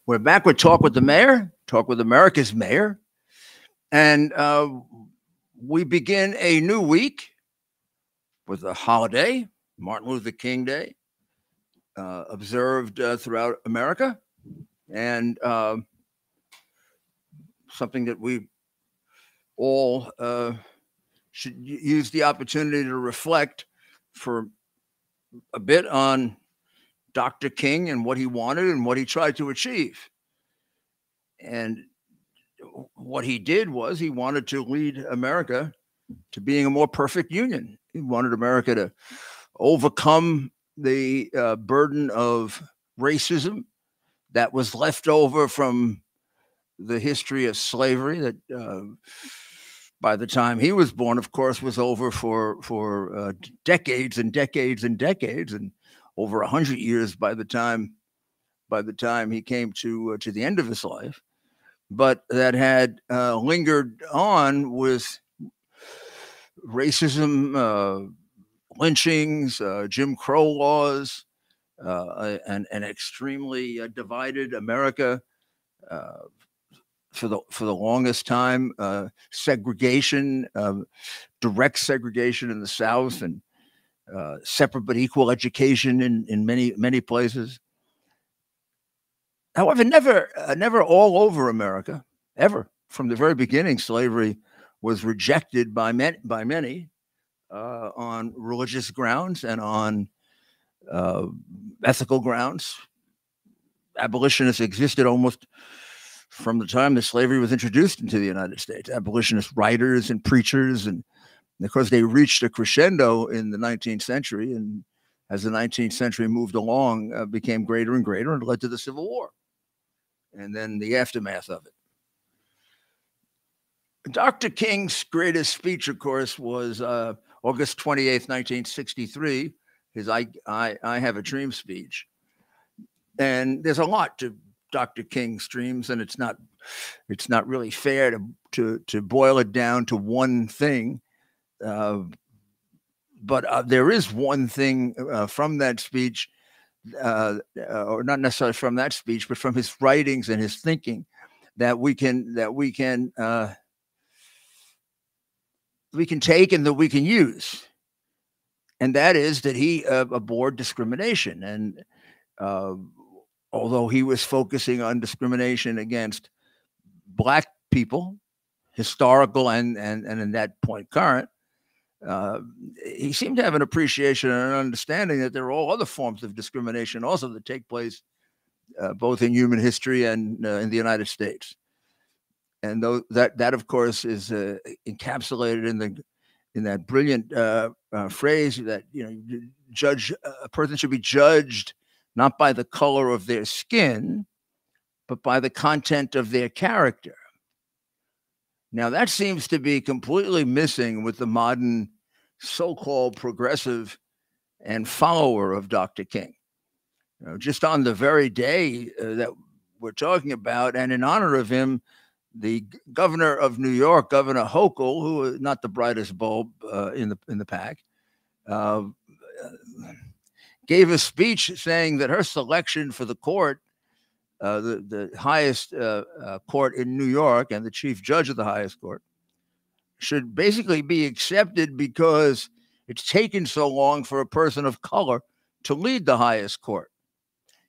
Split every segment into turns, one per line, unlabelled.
We're back with Talk with the Mayor, Talk with America's Mayor. And we begin a new week with a holiday, Martin Luther King Day, observed throughout America. And something that we all should use the opportunity to reflect for a bit on Dr. King and what he wanted and what he tried to achieve. And what he did was he wanted to lead America to being a more perfect union. He wanted America to overcome the burden of racism that was left over from the history of slavery that by the time he was born, of course, was over for decades and decades and decades, and over 100 years by the time he came to the end of his life, but that had lingered on with racism, lynchings, Jim Crow laws, and an extremely divided America for the longest time, segregation, direct segregation in the South, and separate but equal education in many places. However, never all over America, ever. From the very beginning, slavery was rejected by many on religious grounds and on ethical grounds. Abolitionists existed almost from the time that slavery was introduced into the United States. Abolitionist writers and preachers, and of course, they reached a crescendo in the 19th century, and as the 19th century moved along, became greater and greater, and led to the Civil War, and then the aftermath of it. Dr. King's greatest speech, of course, was August 28th, 1963, his I Have a Dream speech. And there's a lot to Dr. King's dreams, and it's not really fair to boil it down to one thing. But there is one thing from that speech, or not necessarily from that speech, but from his writings and his thinking, that we can take and that we can use, and that is that he abhorred discrimination. And although he was focusing on discrimination against Black people, historical and in that point current, he seemed to have an appreciation and an understanding that there are all other forms of discrimination also that take place both in human history and in the United States. And that of course is encapsulated in that brilliant phrase that a person should be judged not by the color of their skin, but by the content of their character. Now, that seems to be completely missing with the modern so-called progressive and follower of Dr. King. Just on the very day that we're talking about, and in honor of him, the governor of New York, Governor Hochul, who is not the brightest bulb in the pack, gave a speech saying that her selection for the court, the highest court in New York, and the chief judge of the highest court, should basically be accepted because it's taken so long for a person of color to lead the highest court.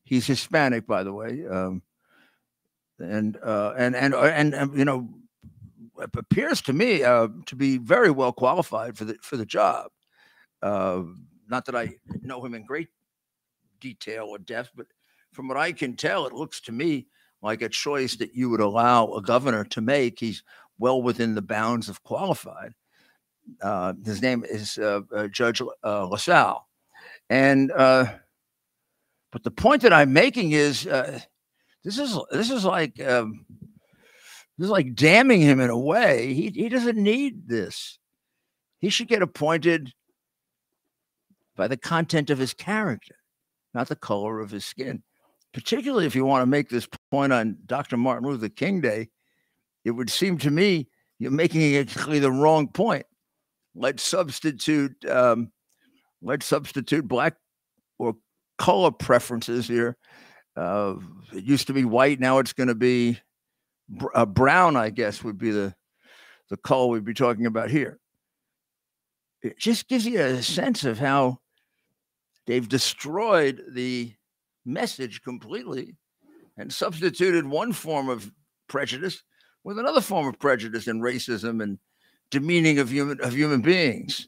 He's Hispanic, by the way, and appears to me to be very well qualified for the job. Not that I know him in great detail or depth, but from what I can tell, it looks to me like a choice that you would allow a governor to make. He's well within the bounds of qualified. His name is Judge LaSalle. And but the point that I'm making is this is like damning him in a way. He doesn't need this. He should get appointed by the content of his character, not the color of his skin. Particularly if you want to make this point on Dr. Martin Luther King Day, it would seem to me you're making exactly the wrong point. Let's substitute Black or color preferences here It used to be white. Now it's going to be brown, I guess, would be the color we'd be talking about here. It just gives you a sense of how they've destroyed the message completely and substituted one form of prejudice with another form of prejudice and racism and demeaning of human beings.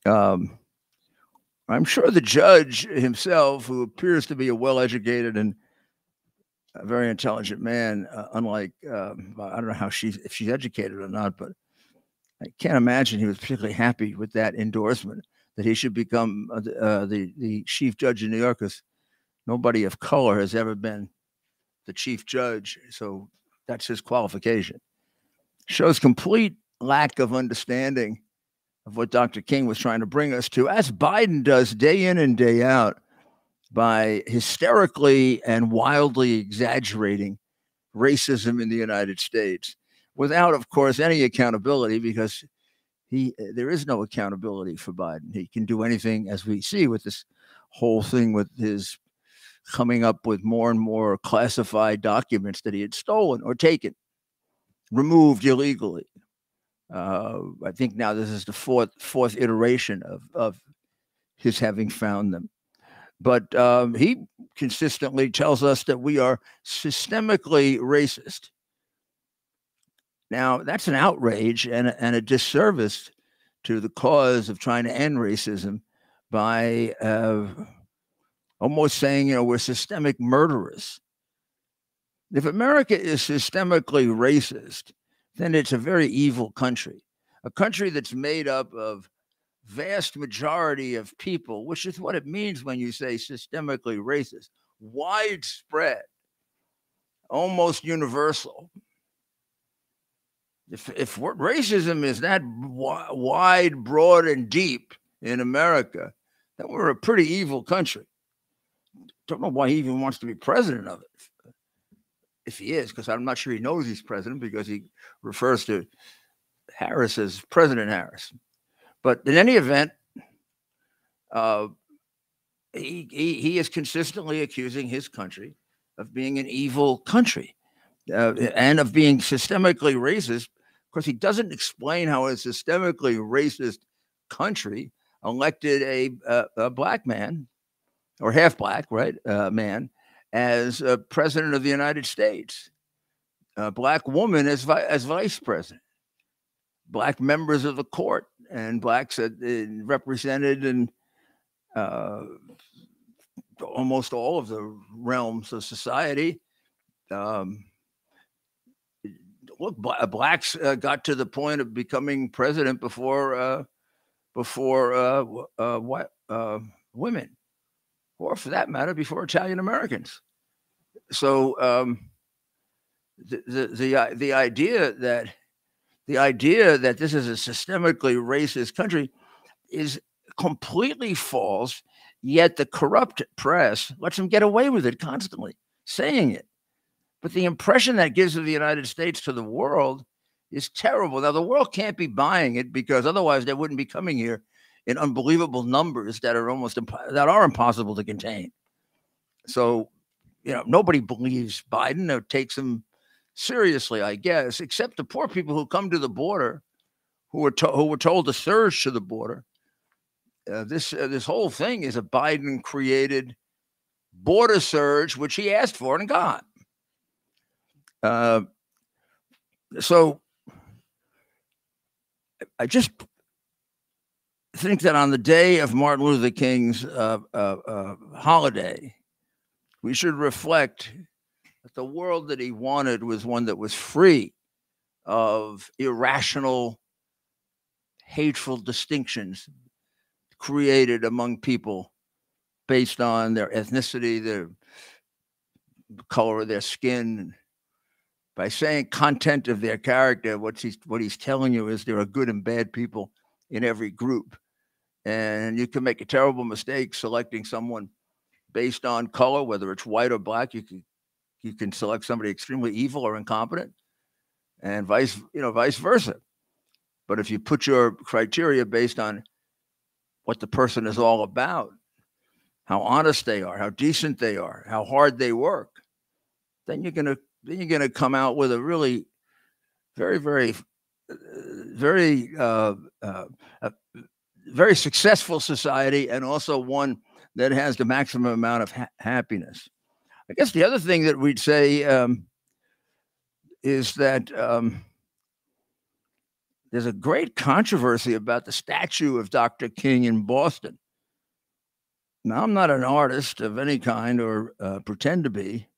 I'm sure the judge himself, who appears to be a well-educated and a very intelligent man, unlike I don't know how if she's educated or not, but I can't imagine he was particularly happy with that endorsement that he should become the chief judge in New York, because nobody of color has ever been the chief judge. So that's his qualification. Shows complete lack of understanding of what Dr. King was trying to bring us to, as Biden does day in and day out, by hysterically and wildly exaggerating racism in the United States, without, of course, any accountability, because there is no accountability for Biden. He can do anything, as we see with this whole thing with his coming up with more and more classified documents that he had stolen or taken, removed illegally. I think now this is the fourth iteration of his having found them. But he consistently tells us that we are systemically racist. Now, that's an outrage and a disservice to the cause of trying to end racism by almost saying, we're systemic murderers. If America is systemically racist, then it's a very evil country, a country that's made up of vast majority of people, which is what it means when you say systemically racist, widespread, almost universal. If racism is that wide, broad, and deep in America, then we're a pretty evil country. Don't know why he even wants to be president of it. If he is, because I'm not sure he knows he's president, because he refers to Harris as President Harris. But in any event, he is consistently accusing his country of being an evil country and of being systemically racist. Of course, he doesn't explain how a systemically racist country elected a black man, or half black, right, man, as president of the United States, a black woman as vice president, black members of the court, and blacks represented in almost all of the realms of society. Look, blacks got to the point of becoming president before women, or for that matter, before Italian Americans. So the idea that this is a systemically racist country is completely false. Yet the corrupt press lets them get away with it constantly, saying it. But the impression that gives of the United States to the world is terrible. Now, the world can't be buying it, because otherwise they wouldn't be coming here in unbelievable numbers that are impossible to contain. So, nobody believes Biden or takes him seriously, I guess, except the poor people who come to the border, who were told to surge to the border. This whole thing is a Biden-created border surge, which he asked for and got. So I just think that on the day of Martin Luther King's holiday, we should reflect that the world that he wanted was one that was free of irrational, hateful distinctions created among people based on their ethnicity, their color of their skin. By saying content of their character, what he's telling you is there are good and bad people in every group. And you can make a terrible mistake selecting someone based on color, whether it's white or black. You can select somebody extremely evil or incompetent, and vice versa. But if you put your criteria based on what the person is all about, how honest they are, how decent they are, how hard they work, then you're gonna come out with a really very, very, very, uh, very successful society, and also one that has the maximum amount of happiness. I guess the other thing that we'd say is that there's a great controversy about the statue of Dr. King in Boston. Now, I'm not an artist of any kind or pretend to be.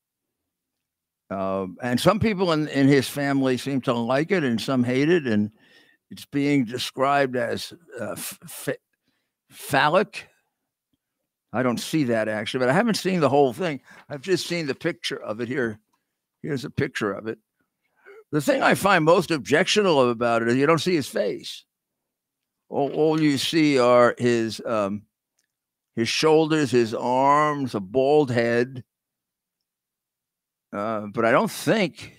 And some people in his family seem to like it and some hate it. And it's being described as phallic. I don't see that actually, but I haven't seen the whole thing. I've just seen the picture of it here. Here's a picture of it. The thing I find most objectionable about it is you don't see his face. All you see are his shoulders, his arms, a bald head. But I don't think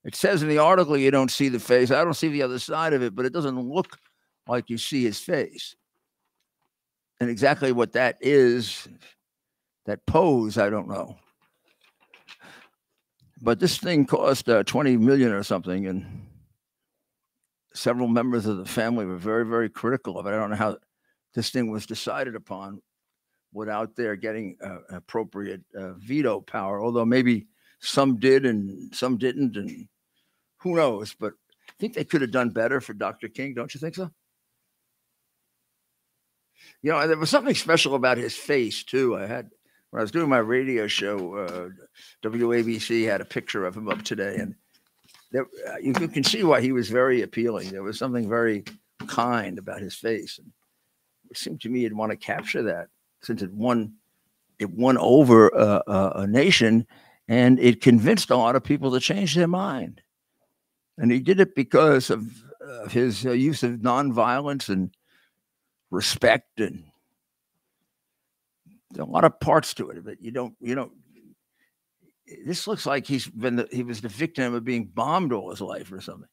it says in the article you don't see the face. I don't see the other side of it, but it doesn't look like you see his face. And exactly what that is, that pose, I don't know. But this thing cost $20 million or something, and several members of the family were very, very critical of it. I don't know how this thing was decided upon without their getting appropriate veto power, although maybe some did and some didn't, and who knows. But I think they could have done better for Dr. King. Don't you think so? You know, there was something special about his face, too. When I was doing my radio show, WABC had a picture of him up today, and you can see why he was very appealing. There was something very kind about his face. And it seemed to me you'd want to capture that, since it won over a nation, and it convinced a lot of people to change their mind. And he did it because of his use of nonviolence and respect, and a lot of parts to it. But you don't. This looks like he was the victim of being bombed all his life or something,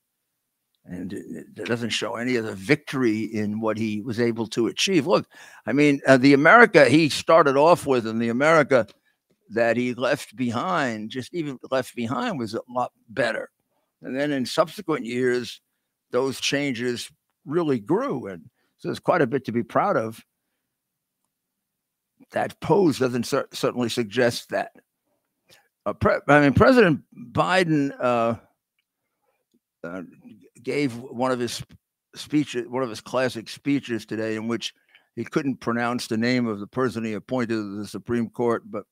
and it doesn't show any of the victory in what he was able to achieve. Look, I mean, the America he started off with, and the America that he left behind, just even left behind, was a lot better. And then in subsequent years, those changes really grew, and so there's quite a bit to be proud of. That pose doesn't certainly suggest that. President Biden gave one of his speeches, one of his classic speeches today, in which he couldn't pronounce the name of the person he appointed to the Supreme Court, but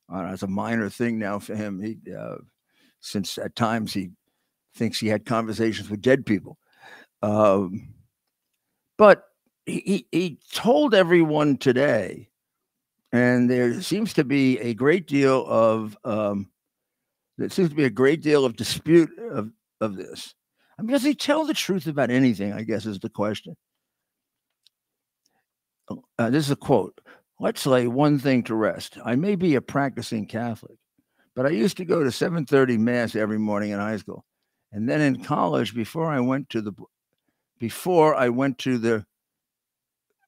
it's a minor thing now for him. Since at times he thinks he had conversations with dead people. But he told everyone today, and there seems to be a great deal of dispute of this. I mean, does he tell the truth about anything, I guess, is the question. This is a quote. "Let's lay one thing to rest. I may be a practicing Catholic, but I used to go to 7:30 Mass every morning in high school. And then in college, before I went to the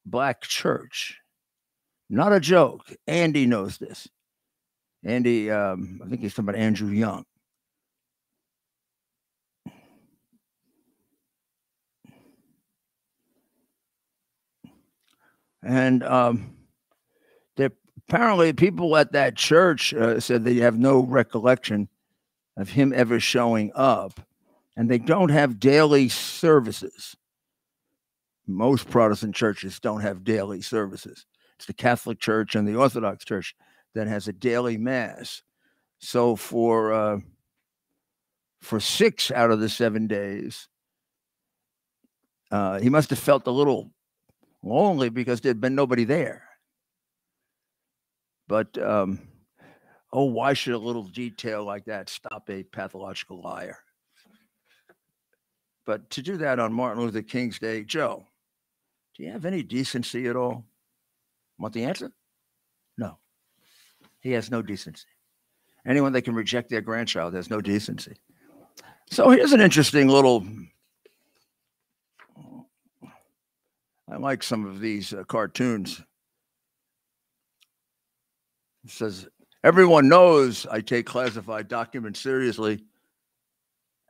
black church." Not a joke. Andy knows this. Andy, I think he's talking about Andrew Young. And apparently people at that church said they have no recollection of him ever showing up, and they don't have daily services. Most Protestant churches don't have daily services. It's the Catholic Church and the Orthodox Church that has a daily Mass. So for 6 out of the 7 days, he must have felt a little lonely because there'd been nobody there. But why should a little detail like that stop a pathological liar? But to do that on Martin Luther King's Day, Joe, do you have any decency at all? Want the answer? No. He has no decency. Anyone that can reject their grandchild has no decency. So here's an interesting little. I like some of these cartoons. He says, everyone knows I take classified documents seriously.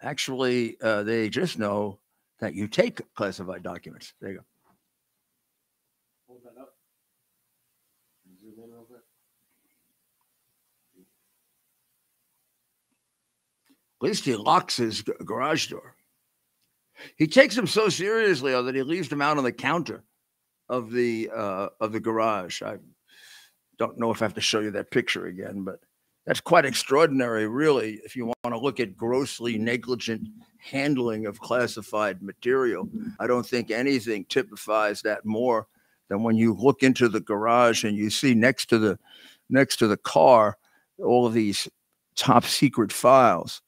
Actually, they just know that you take classified documents. There you go. Hold that up. Zoom in a little bit. At least he locks his garage door. He takes them so seriously that he leaves them out on the counter of the garage. I don't know if I have to show you that picture again, but that's quite extraordinary, really, if you want to look at grossly negligent handling of classified material. I don't think anything typifies that more than when you look into the garage and you see next to the car all of these top secret files.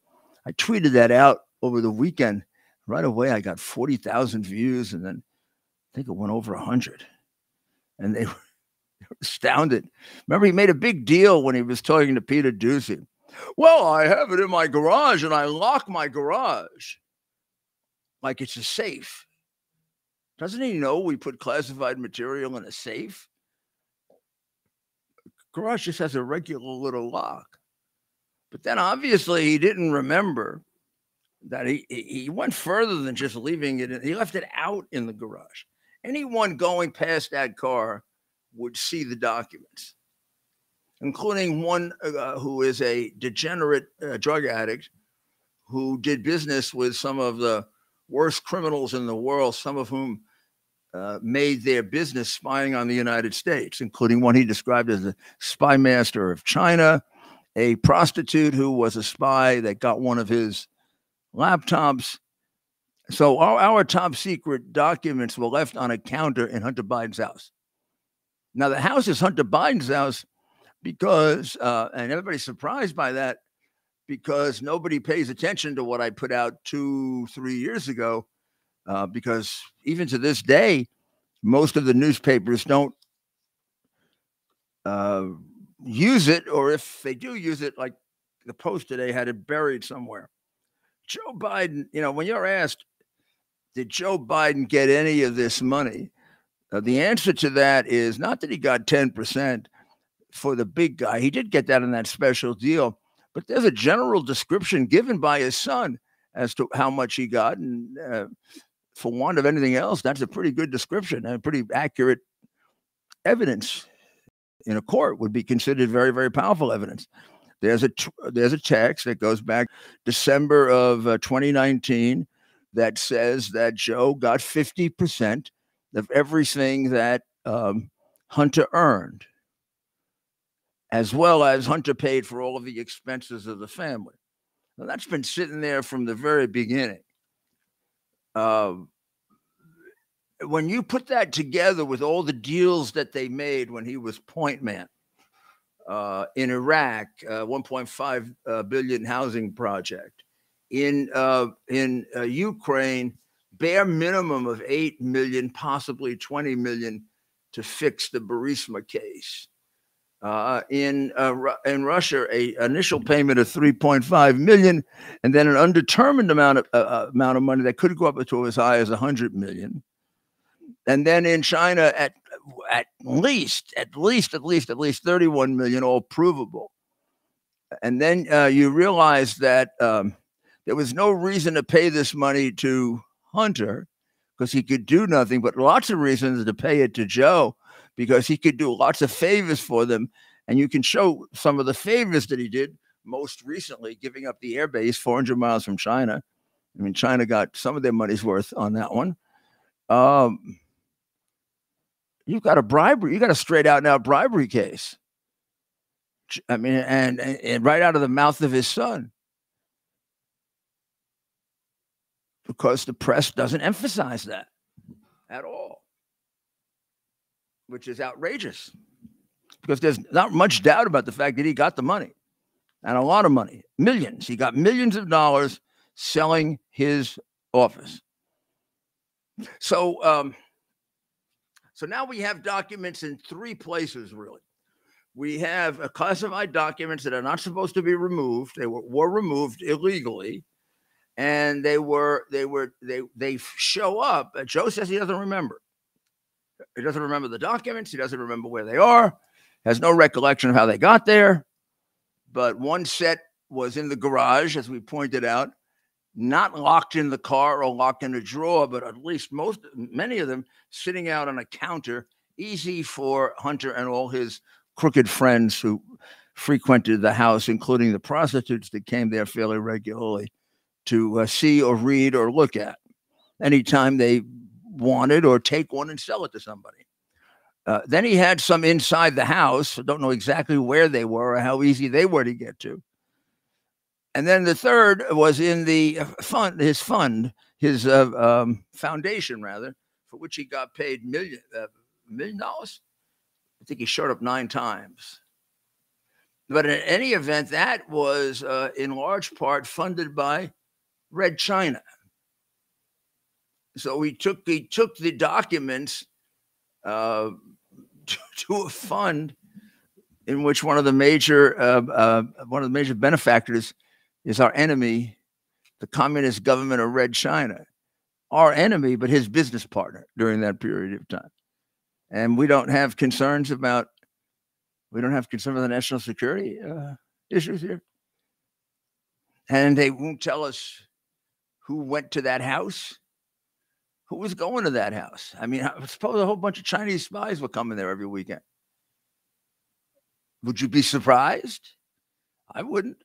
I tweeted that out over the weekend. Right away, I got 40,000 views, and then I think it went over 100. And they were astounded. Remember, he made a big deal when he was talking to Peter Doocy. Well, I have it in my garage, and I lock my garage like it's a safe. Doesn't he know we put classified material in a safe? Garage just has a regular little lock. But then obviously he didn't remember that he went further than just leaving it. He left it out in the garage. Anyone going past that car would see the documents, including one who is a degenerate drug addict who did business with some of the worst criminals in the world, some of whom made their business spying on the United States, including one he described as a spy master of China, a prostitute who was a spy that got one of his laptops. So our top secret documents were left on a counter in Hunter Biden's house. Now, the house is Hunter Biden's house because, and everybody's surprised by that, because nobody pays attention to what I put out 2-3 years ago, because even to this day, most of the newspapers don't use it, or if they do use it, like the Post today had it buried somewhere. Joe Biden, when you're asked, did Joe Biden get any of this money? The answer to that is not that he got 10% for the big guy. He did get that in that special deal, but there's a general description given by his son as to how much he got. And for want of anything else, that's a pretty good description and pretty accurate evidence in a court, would be considered very, very powerful evidence. There's a text that goes back December of 2019 that says that Joe got 50% of everything that Hunter earned, as well as Hunter paid for all of the expenses of the family. Now, that's been sitting there from the very beginning. When you put that together with all the deals that they made when he was point man in Iraq, 1.5 billion housing project, in Ukraine, bare minimum of 8 million, possibly 20 million to fix the Burisma case. In Russia, an initial payment of 3.5 million, and then an undetermined amount of money that could go up to as high as 100 million. And then in China, at least 31 million, all provable. And then you realize that there was no reason to pay this money to Hunter because he could do nothing, but lots of reasons to pay it to Joe because he could do lots of favors for them. And you can show some of the favors that he did, most recently giving up the airbase 400 miles from China. I mean, China got some of their money's worth on that one. You've got a bribery, you got a straight out and out bribery case. I mean, and right out of the mouth of his son. Because the press doesn't emphasize that at all, which is outrageous. Because there's not much doubt about the fact that he got the money, and a lot of money, millions. He got millions of dollars selling his office. So now we have documents in 3 places, really. We have classified documents that are not supposed to be removed. They were removed illegally, and they show up. Joe says he doesn't remember. He doesn't remember the documents. He doesn't remember where they are. Has no recollection of how they got there, but one set was in the garage, as we pointed out, not locked in the car or locked in a drawer, but at least many of them sitting out on a counter, easy for Hunter and all his crooked friends who frequented the house, including the prostitutes that came there fairly regularly, to see or read or look at anytime they wanted, or take one and sell it to somebody. Then he had some inside the house. I don't know exactly where they were or how easy they were to get to. And then the third was in the his foundation, rather, for which he got paid $1 million. I think he showed up 9 times. But in any event, that was in large part funded by Red China. So he took the documents to a fund in which one of the major benefactors is our enemy, the communist government of Red China. Our enemy, but his business partner during that period of time. And we don't have concerns about the national security issues here. And they won't tell us who went to that house, who was going to that house. I mean, I suppose a whole bunch of Chinese spies were coming there every weekend. Would you be surprised? I wouldn't.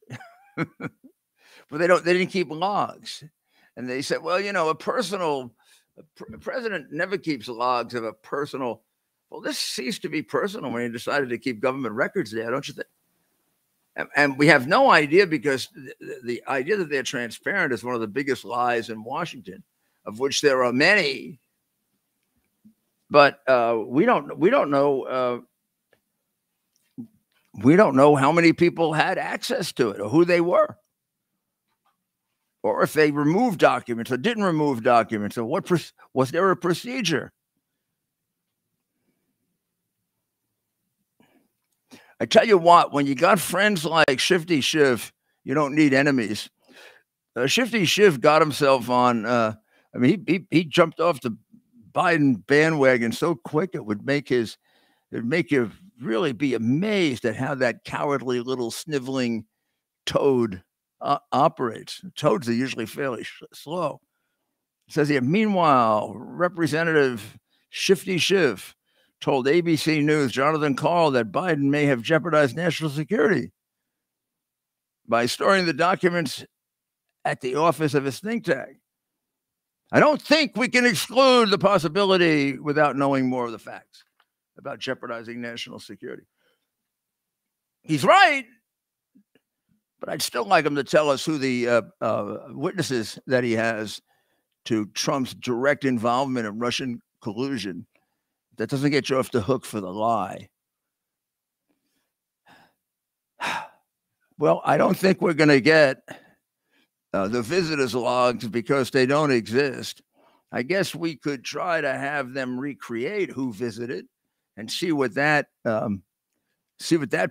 But they didn't keep logs. And they said, well, a president never keeps logs of a personal. Well, this ceased to be personal when he decided to keep government records there, don't you think? And we have no idea, because the idea that they're transparent is one of the biggest lies in Washington, of which there are many. But we don't know. We don't know how many people had access to it or who they were, or if they removed documents or didn't remove documents, or was there a procedure? I tell you what, when you got friends like Shifty Schiff, you don't need enemies. Shifty Schiff got himself on. He jumped off the Biden bandwagon so quick it would make you really be amazed at how that cowardly little sniveling toad operates. Toads are usually fairly slow. It says here, meanwhile, Representative Shifty Schiff told ABC News Jonathan Karl that Biden may have jeopardized national security by storing the documents at the office of his think tank. I don't think we can exclude the possibility without knowing more of the facts about jeopardizing national security. He's right, but I'd still like him to tell us who the witnesses that he has to Trump's direct involvement in Russian collusion. That doesn't get you off the hook for the lie. Well, I don't think we're going to get the visitors' logs because they don't exist. I guess we could try to have them recreate who visited and see what that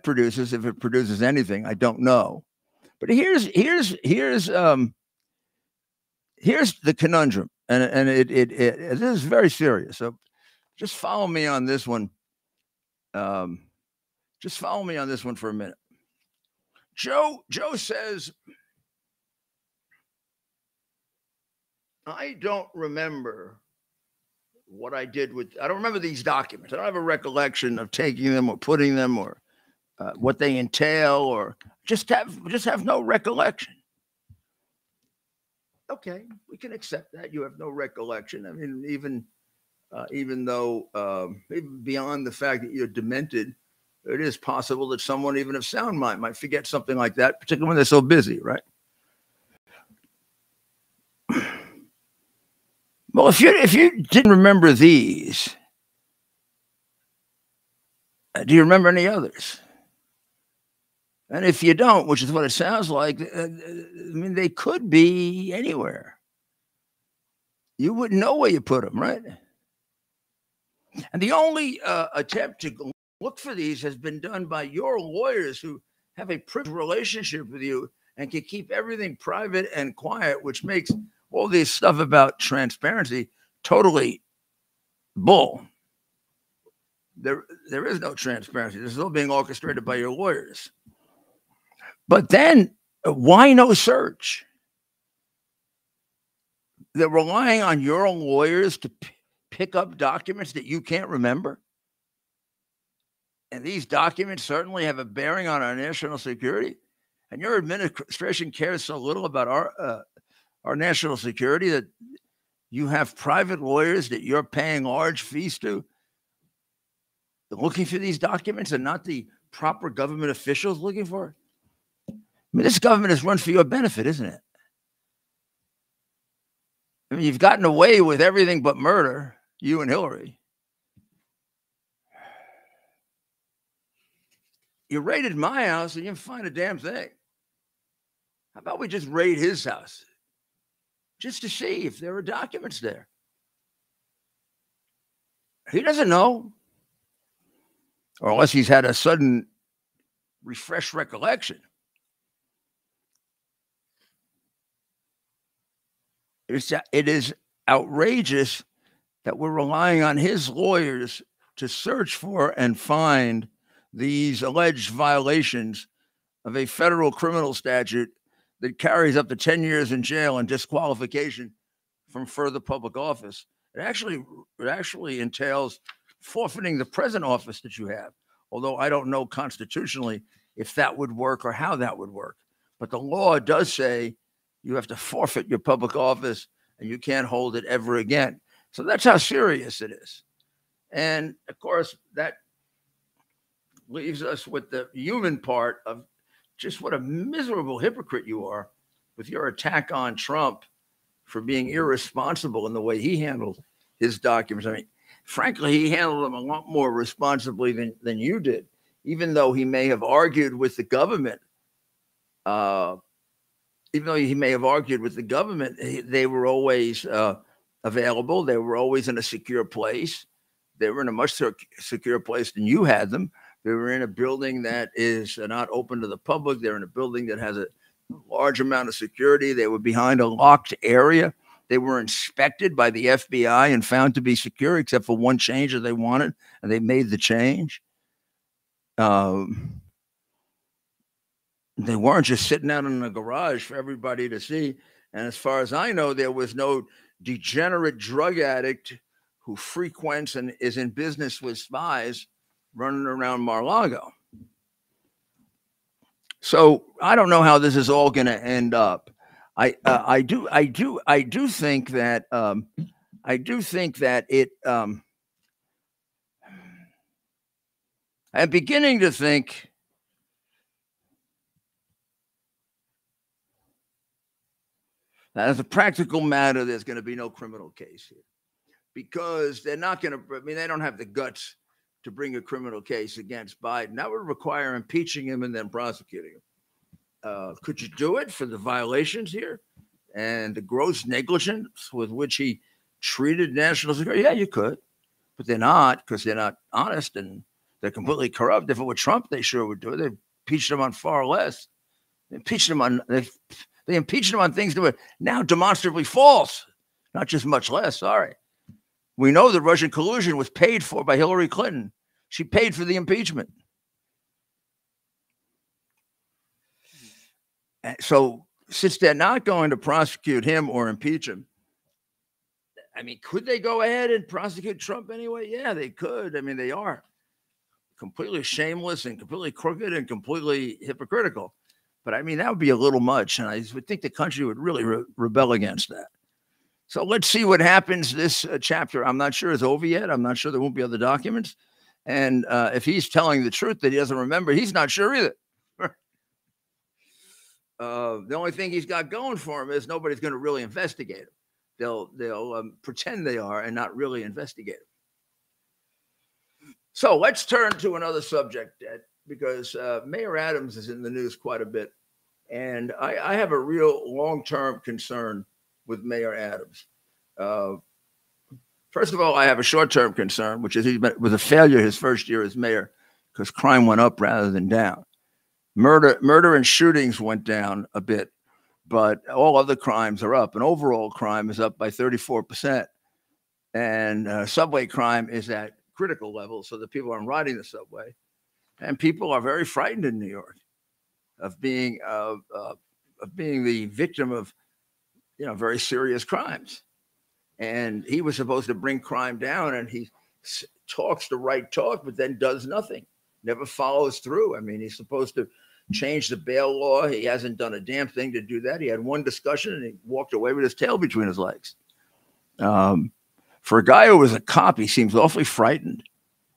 produces. If it produces anything, I don't know. But here's the conundrum, and it this is very serious. So just follow me on this one. Just follow me on this one for a minute. Joe says, I don't remember what I did I don't remember these documents. I don't have a recollection of taking them or putting them or what they entail, or just have no recollection. Okay, we can accept that. You have no recollection. I mean, even though beyond the fact that you're demented, it is possible that someone, even of sound mind, might forget something like that, particularly when they're so busy, right? Well, if you didn't remember these, do you remember any others? And if you don't, which is what it sounds like, they could be anywhere. You wouldn't know where you put them, right? And the only attempt to look for these has been done by your lawyers, who have a privileged relationship with you and can keep everything private and quiet, which makes all this stuff about transparency totally bull. There is no transparency. This is all being orchestrated by your lawyers. But then, why no search? They're relying on your lawyers to pick up documents that you can't remember. And these documents certainly have a bearing on our national security. And your administration cares so little about our national security that you have private lawyers that you're paying large fees to looking for these documents and not the proper government officials looking for it. I mean, this government is run for your benefit, isn't it? I mean, you've gotten away with everything but murder, you and Hillary. You raided my house and you didn't find a damn thing. How about we just raid his house just to see if there are documents there? He doesn't know. Or unless he's had a sudden refreshed recollection. It is outrageous that we're relying on his lawyers to search for and find these alleged violations of a federal criminal statute that carries up to 10 years in jail and disqualification from further public office. It actually entails forfeiting the present office that you have, although I don't know constitutionally if that would work or how that would work. But the law does say you have to forfeit your public office and you can't hold it ever again. So that's how serious it is. And of course, that leaves us with the human part of just what a miserable hypocrite you are with your attack on Trump for being irresponsible in the way he handled his documents. I mean, frankly, he handled them a lot more responsibly than you did, even though he may have argued with the government. They were always available. They were always in a secure place. They were in a much secure place than you had them. They were in a building that is not open to the public. They're in a building that has a large amount of security. They were behind a locked area. They were inspected by the FBI and found to be secure, except for one change that they wanted, and they made the change. They weren't just sitting out in the garage for everybody to see. And as far as I know, there was no degenerate drug addict who frequents and is in business with spies running around Mar-a-Lago. So I don't know how this is all going to end up. I do think that it. I'm beginning to think that as a practical matter, there's going to be no criminal case here because they're not going to. I mean, they don't have the guts to bring a criminal case against Biden. That would require impeaching him and then prosecuting him. Could you do it for the violations here and the gross negligence with which he treated national security? Yeah, you could, but they're not because they're not honest and they're completely corrupt. If it were Trump, they sure would do it. They impeached him on far less. They impeached him on things that were now demonstrably false, not just much less. Sorry. We know that Russian collusion was paid for by Hillary Clinton. She paid for the impeachment. So since they're not going to prosecute him or impeach him, I mean, could they go ahead and prosecute Trump anyway? Yeah, they could. I mean, they are completely shameless and completely crooked and completely hypocritical. But I mean, that would be a little much. And I would think the country would really rebel against that. So let's see what happens. This chapter, I'm not sure is over yet. I'm not sure there won't be other documents. And if he's telling the truth that he doesn't remember, he's not sure either. The only thing he's got going for him is nobody's going to really investigate him. They'll pretend they are and not really investigate him. So let's turn to another subject, because Mayor Adams is in the news quite a bit. And I have a real long-term concern with Mayor Adams. First of all, I have a short-term concern, which is he was a failure his first year as mayor because crime went up rather than down. Murder and shootings went down a bit, but all other crimes are up. And overall crime is up by 34%. And subway crime is at critical level so that people aren't riding the subway. And people are very frightened in New York of being the victim of very serious crimes. And he was supposed to bring crime down, and he talks the right talk, but then does nothing, never follows through. I mean, he's supposed to change the bail law. He hasn't done a damn thing to do that. He had one discussion and he walked away with his tail between his legs. For a guy who was a cop, he seems awfully frightened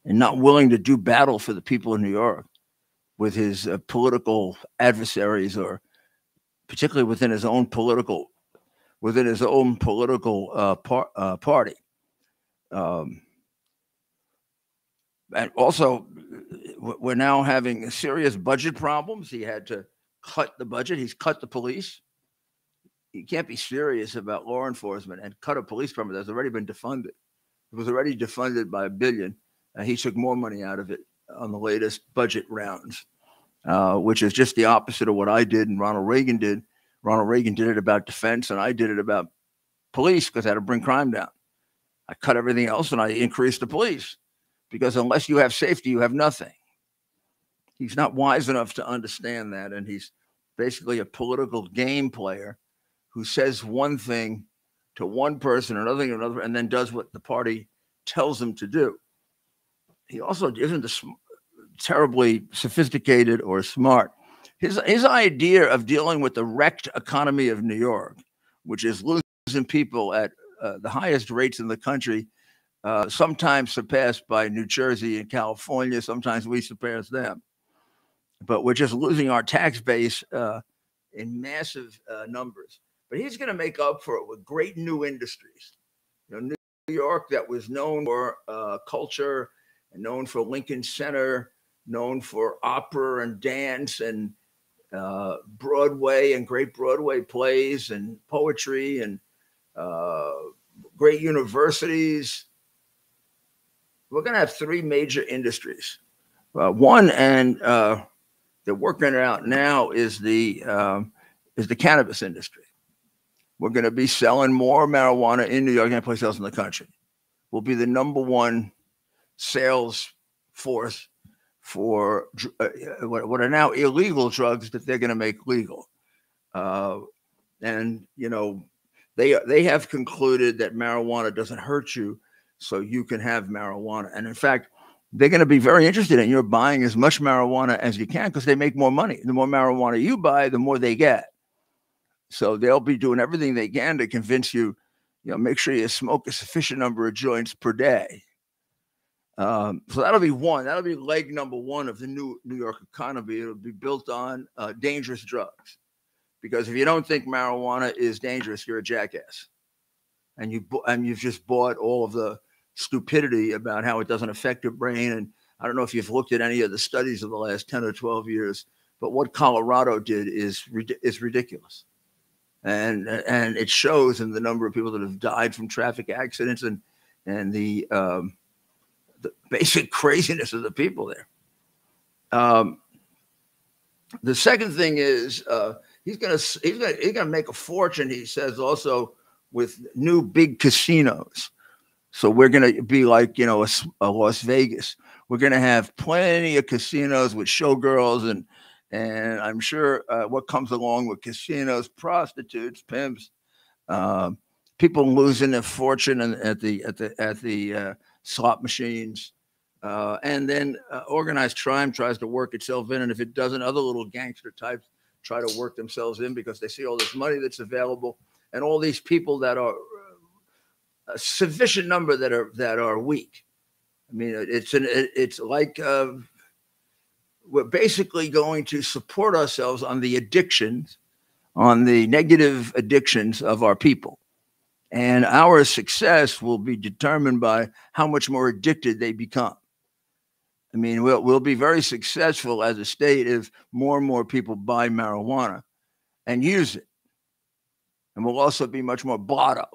and not willing to do battle for the people of New York with his political adversaries, or particularly within his own political party. And also, we're now having serious budget problems. He had to cut the budget. He's cut the police. You can't be serious about law enforcement and cut a police department that's already been defunded. It was already defunded by $1 billion. He took more money out of it on the latest budget rounds, which is just the opposite of what I did and Ronald Reagan did. Ronald Reagan did it about defense, and I did it about police because I had to bring crime down. I cut everything else, and I increased the police because unless you have safety, you have nothing. He's not wise enough to understand that, and he's basically a political game player who says one thing to one person, another thing to another, and then does what the party tells him to do. He also isn't terribly sophisticated or smart. His idea of dealing with the wrecked economy of New York, which is losing people at the highest rates in the country, sometimes surpassed by New Jersey and California. Sometimes we surpass them. But we're just losing our tax base in massive numbers. But he's going to make up for it with great new industries. New York, that was known for culture and known for Lincoln Center, known for opera and dance and Broadway and great Broadway plays and poetry and great universities. We're going to have three major industries. One, and they're working it out now, is the cannabis industry. We're going to be selling more marijuana in New York than any place else in the country. We'll be the number one sales force for what are now illegal drugs that they're going to make legal. And they have concluded that marijuana doesn't hurt you, so you can have marijuana. And in fact, they're going to be very interested in your buying as much marijuana as you can because they make more money. The more marijuana you buy, the more they get. So they'll be doing everything they can to convince you, make sure you smoke a sufficient number of joints per day. So that'll be one. That'll be leg number one of the new New York economy. It'll be built on dangerous drugs. Because if you don't think marijuana is dangerous, you're a jackass. And you've just bought all of the stupidity about how it doesn't affect your brain. And I don't know if you've looked at any of the studies of the last 10 or 12 years, but what Colorado did is ridiculous. And it shows in the number of people that have died from traffic accidents and the basic craziness of the people there. The second thing is he's gonna make a fortune, he says, also with new big casinos. So we're gonna be like a Las Vegas. We're gonna have plenty of casinos with showgirls and I'm sure what comes along with casinos, prostitutes, pimps, people losing their fortune at the slot machines, and then organized crime tries to work itself in, and if it doesn't, other little gangster types try to work themselves in because they see all this money that's available and all these people that are a sufficient number that are weak. I mean, it's like we're basically going to support ourselves on the addictions, on the negative addictions of our people. And our success will be determined by how much more addicted they become. I mean, we'll be very successful as a state if more and more people buy marijuana and use it. And we'll also be much more blotto.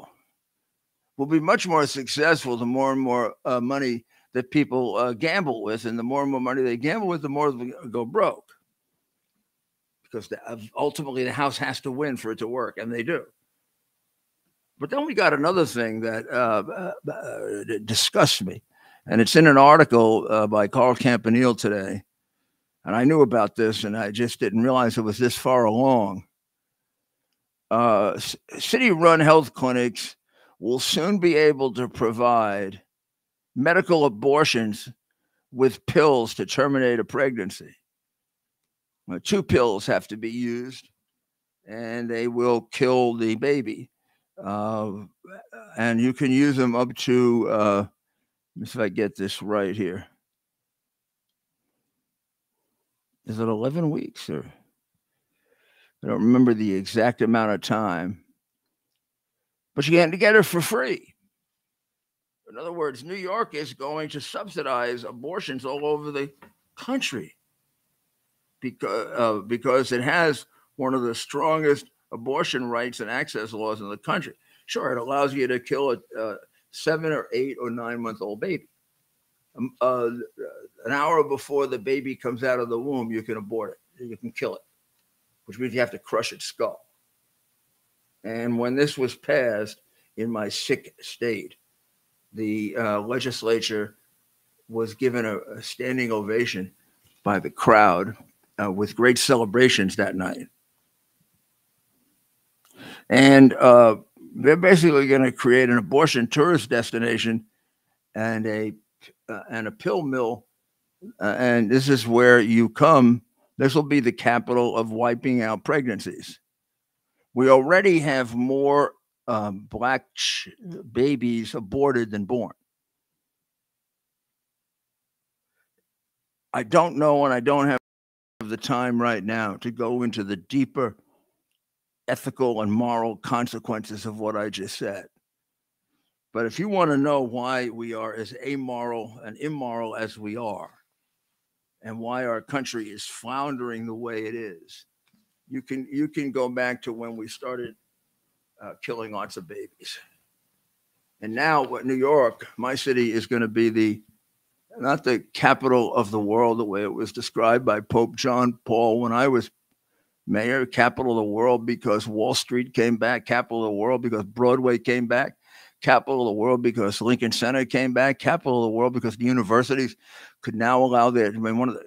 We'll be much more successful the more and more money that people gamble with, and the more and more money they gamble with, the more they go broke. Because ultimately the house has to win for it to work, and they do. But then we got another thing that disgusts me, And it's in an article by Carl Campanile today. And I knew about this, and I just didn't realize it was this far along. City-run health clinics will soon be able to provide medical abortions with pills to terminate a pregnancy. 2 pills have to be used, and they will kill the baby. And you can use them up to, let me see if I get this right here. Is it 11 weeks or? I don't remember the exact amount of time. But you can't get it for free. In other words, New York is going to subsidize abortions all over the country because it has one of the strongest abortion rights and access laws in the country. Sure, it allows you to kill a 7 or 8 or 9-month-old baby. An hour before the baby comes out of the womb, you can abort it. You can kill it, which means you have to crush its skull. And when this was passed in my sick state, the legislature was given a standing ovation by the crowd with great celebrations that night. And they're basically going to create an abortion tourist destination and a pill mill. And this is where you come. This will be the capital of wiping out pregnancies. We already have more black babies aborted than born. I don't know, and I don't have the time right now to go into the deeper ethical and moral consequences of what I just said. But if you want to know why we are as amoral and immoral as we are, and why our country is floundering the way it is, you can go back to when we started killing lots of babies. And now what New York, my city, is going to be not the capital of the world the way it was described by Pope John Paul when I was mayor, capital of the world because Wall Street came back, capital of the world because Broadway came back, capital of the world because Lincoln Center came back, capital of the world because the universities could now allow one of the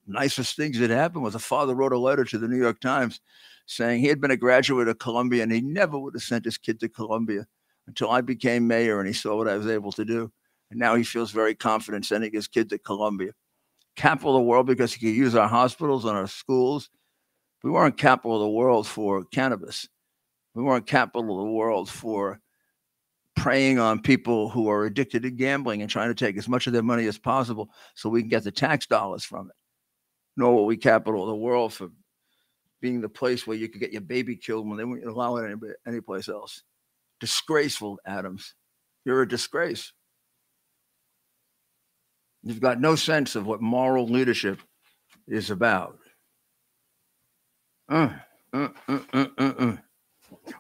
nicest things that happened was a father wrote a letter to the New York Times saying he had been a graduate of Columbia and he never would have sent his kid to Columbia until I became mayor and he saw what I was able to do. And now he feels very confident sending his kid to Columbia. Capital of the world because he could use our hospitals and our schools. We weren't capital of the world for cannabis. We weren't capital of the world for preying on people who are addicted to gambling and trying to take as much of their money as possible so we can get the tax dollars from it. Nor were we capital of the world for being the place where you could get your baby killed when they wouldn't allow it any place else. Disgraceful, Adams. You're a disgrace. You've got no sense of what moral leadership is about.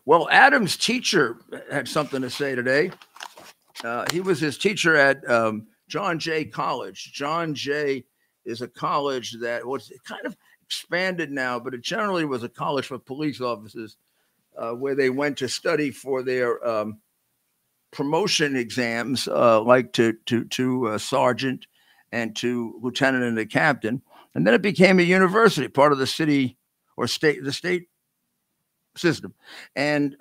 Well, Adams' teacher had something to say today. He was his teacher at John Jay College. John Jay is a college that was kind of expanded now, but it generally was a college for police officers where they went to study for their promotion exams, like to sergeant and to lieutenant and to captain. And then it became a university, part of the city or the state system. And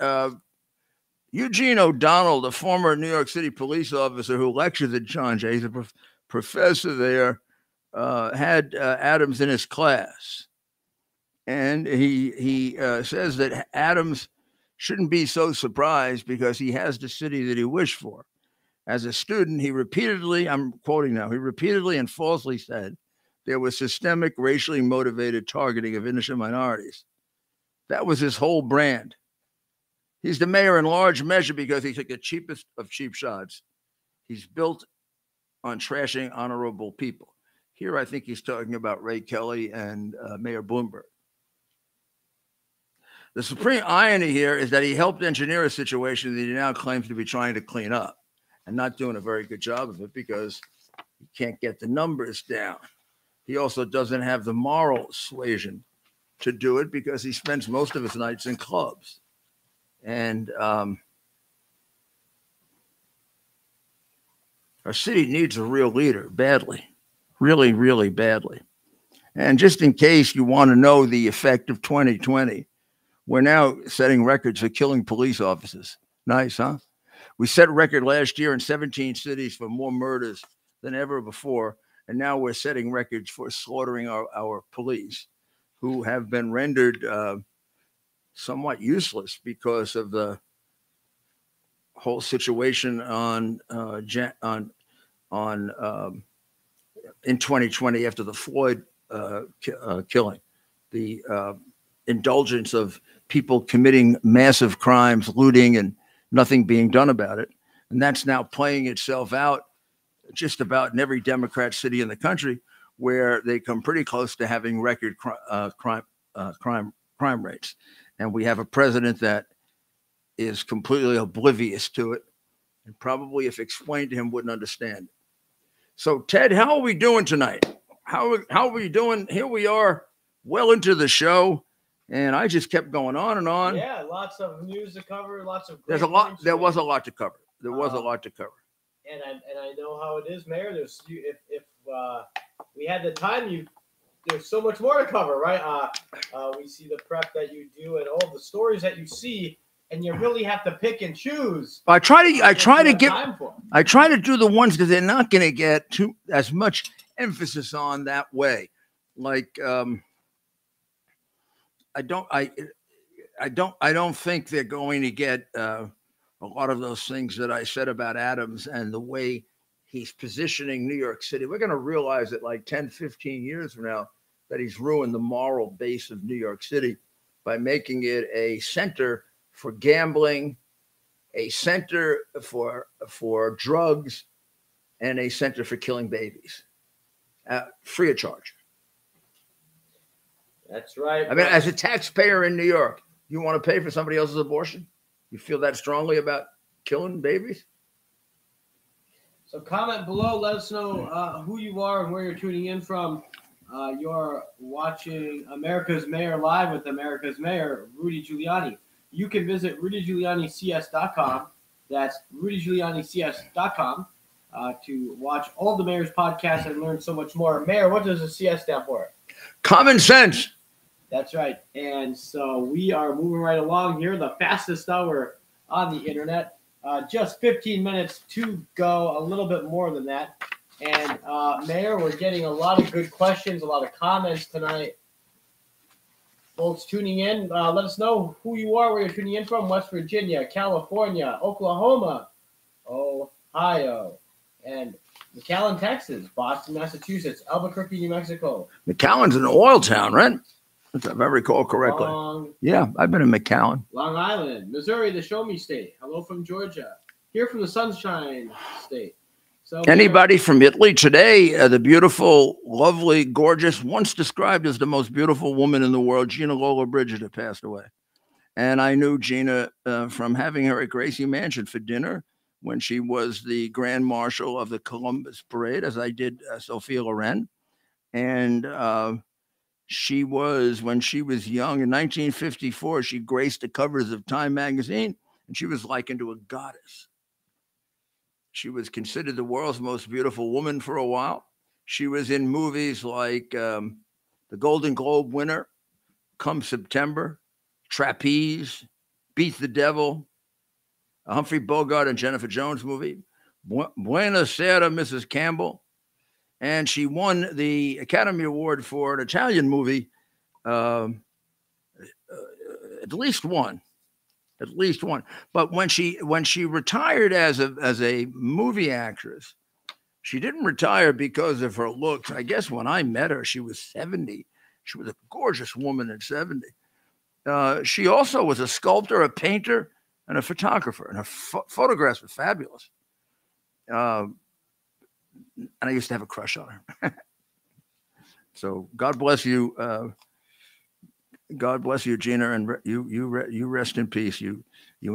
Eugene O'Donnell, the former New York City police officer who lectures at John Jay, he's a professor there, had Adams in his class. And he says that Adams shouldn't be so surprised because he has the city that he wished for. As a student, he repeatedly, I'm quoting now, he repeatedly and falsely said there was systemic racially motivated targeting of innocent minorities. That was his whole brand. He's the mayor in large measure because he took the cheapest of cheap shots. He's built on trashing honorable people. Here, I think he's talking about Ray Kelly and Mayor Bloomberg. The supreme irony here is that he helped engineer a situation that he now claims to be trying to clean up and not doing a very good job of it because he can't get the numbers down. He also doesn't have the moral suasion to do it because he spends most of his nights in clubs. And Our city needs a real leader badly, really, really badly. And just in case you want to know the effect of 2020, we're now setting records for killing police officers. Nice, huh? We set a record last year in 17 cities for more murders than ever before. And now we're setting records for slaughtering our police, who have been rendered somewhat useless because of the whole situation in 2020 after the Floyd killing, the indulgence of people committing massive crimes, looting, and nothing being done about it. And that's now playing itself out just about in every Democrat city in the country, where they come pretty close to having record crime rates. And we have a president that is completely oblivious to it, and probably, if explained to him, wouldn't understand. So, Ted, how are we doing tonight? How are we doing? Here we are, well into the show, and I just kept going on and on.
Yeah, lots of news to cover, lots of.
There was a lot to cover. There was a lot to cover.
And I know how it is, Mayor. If we had the time, there's so much more to cover, right? We see the prep that you do and all the stories that you see, and you really have to pick and choose.
I try to do the ones that they're not going to get as much emphasis on that way. Like I don't think they're going to get a lot of those things that I said about Adams and the way he's positioning New York City. We're going to realize that like 10, 15 years from now that he's ruined the moral base of New York City by making it a center for gambling, a center for drugs, and a center for killing babies, free of charge.
That's right.
I mean, as a taxpayer in New York, you want to pay for somebody else's abortion? You feel that strongly about killing babies?
So comment below. Let us know who you are and where you're tuning in from. You're watching America's Mayor Live with America's Mayor, Rudy Giuliani. You can visit rudygiulianics.com. That's rudygiulianics.com to watch all the Mayor's podcasts and learn so much more. Mayor, what does the CS stand for?
Common sense.
That's right. And so we are moving right along here, the fastest hour on the internet. Just 15 minutes to go, a little bit more than that. And Mayor, we're getting a lot of good questions, a lot of comments tonight. Folks tuning in, let us know who you are, where you're tuning in from. West Virginia, California, Oklahoma, Ohio, and McAllen, Texas, Boston, Massachusetts, Albuquerque, New Mexico.
McAllen's an oil town, right? If I recall correctly. Yeah, I've been in McAllen.
Long Island, Missouri, the Show Me State. Hello from Georgia. Here from the Sunshine State. So
anybody from Italy today, the beautiful, lovely, gorgeous, once described as the most beautiful woman in the world, Gina Lollobrigida, passed away. And I knew Gina from having her at Gracie Mansion for dinner when she was the Grand Marshal of the Columbus Parade, as I did Sophia Loren. And she was, when she was young, in 1954, she graced the covers of Time magazine, and she was likened to a goddess. She was considered the world's most beautiful woman for a while. She was in movies like the Golden Globe winner, Come September, Trapeze, Beat the Devil, a Humphrey Bogart and Jennifer Jones movie, Buena Sera, Mrs. Campbell. And she won the Academy Award for an Italian movie, at least one. But when she retired as a movie actress, she didn't retire because of her looks. I guess when I met her, she was 70. She was a gorgeous woman at 70. She also was a sculptor, a painter, and a photographer, and her photographs were fabulous. And I used to have a crush on her. So God bless you. God bless you, Gina, and you rest in peace. You